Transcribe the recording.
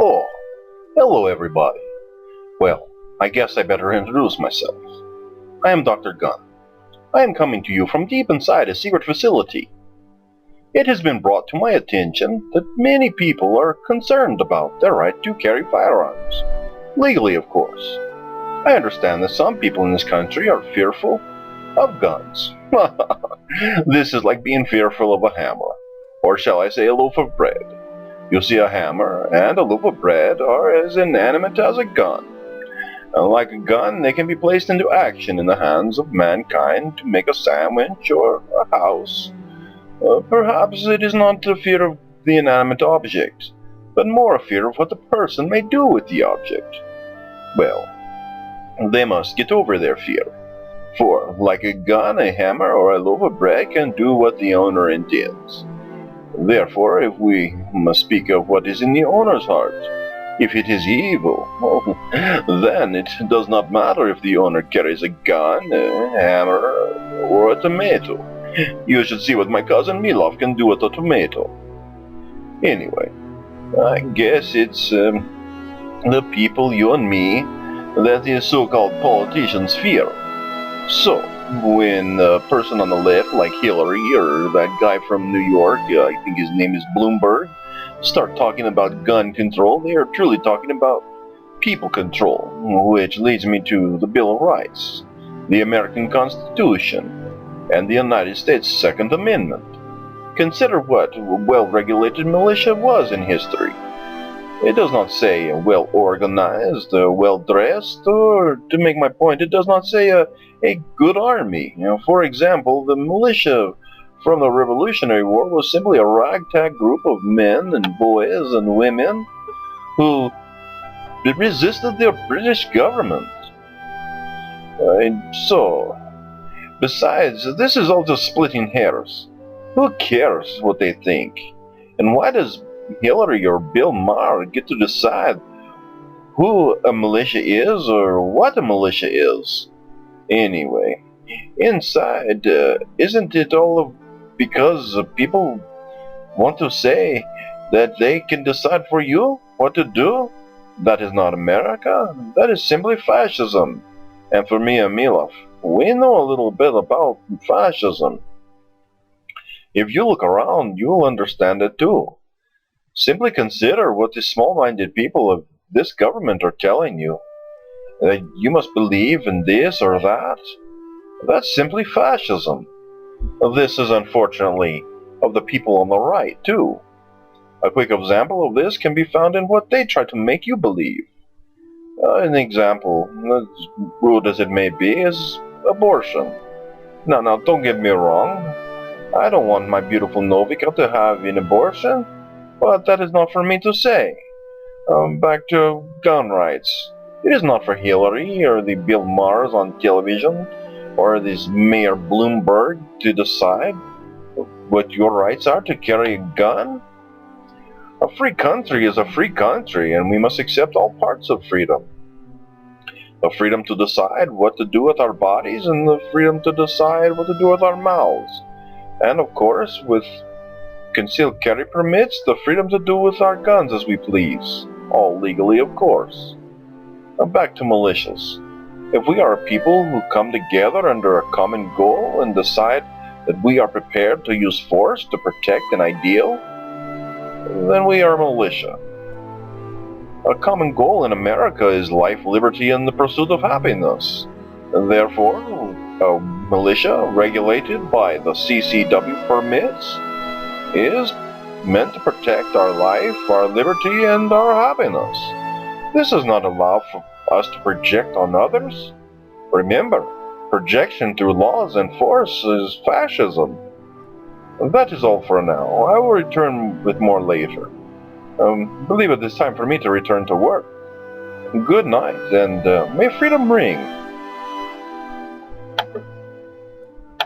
Oh, hello everybody. Well, I guess I better introduce myself. I am Dr. Gunn. I am coming to you from deep inside a secret facility. It has been brought to my attention that many people are concerned about their right to carry firearms. Legally, of course. I understand that some people in this country are fearful of guns. This is like being fearful of a hammer, or shall I say a loaf of bread. You see, a hammer and a loaf of bread are as inanimate as a gun. Like a gun, they can be placed into action in the hands of mankind to make a sandwich or a house. Perhaps it is not the fear of the inanimate object, but more a fear of what the person may do with the object. Well, they must get over their fear. For, like a gun, a hammer, or a loaf of bread can do what the owner intends. Therefore, if we must speak of what is in the owner's heart, if it is evil, then it does not matter if the owner carries a gun, a hammer, or a tomato. You should see what my cousin Milov can do with a tomato. Anyway, I guess it's the people, you and me, that the so-called politicians fear. So, when a person on the left, like Hillary or that guy from New York, I think his name is Bloomberg, start talking about gun control, they are truly talking about people control, which leads me to the Bill of Rights, the American Constitution, and the United States Second Amendment. Consider what a well-regulated militia was in history. It does not say well-organized, well-dressed, or, to make my point, it does not say a good army. For example, the militia from the Revolutionary War was simply a ragtag group of men and boys and women who resisted the British government. Besides, this is all just splitting hairs. Who cares what they think? And why does Hillary or Bill Maher get to decide who a militia is or what a militia is? Anyway, inside, isn't it all because people want to say that they can decide for you what to do? That is not America. That is simply fascism. And for me and Milov, we know a little bit about fascism. If you look around, you will understand it too. Simply consider what the small-minded people of this government are telling you. That you must believe in this or that. That's simply fascism. This is unfortunately of the people on the right too. A quick example of this can be found in what they try to make you believe. An example, as rude as it may be, is abortion. Now, don't get me wrong. I don't want my beautiful Novika to have an abortion. But that is not for me to say. Back to gun rights. It is not for Hillary or the Bill Mahers on television or this Mayor Bloomberg to decide what your rights are to carry a gun. A free country is a free country, and we must accept all parts of freedom. The freedom to decide what to do with our bodies and the freedom to decide what to do with our mouths. And of course, with concealed carry permits, the freedom to do with our guns as we please, all legally, of course. Now back to militias. If we are a people who come together under a common goal and decide that we are prepared to use force to protect an ideal, then we are a militia. A common goal in America is life, liberty, and the pursuit of happiness. And therefore, a militia regulated by the CCW permits is meant to protect our life, our liberty, and our happiness. This does not allow for us to project on others. Remember, projection through laws and force is fascism. That is all for now. I will return with more later. Believe it is time for me to return to work. Good night, and may freedom ring.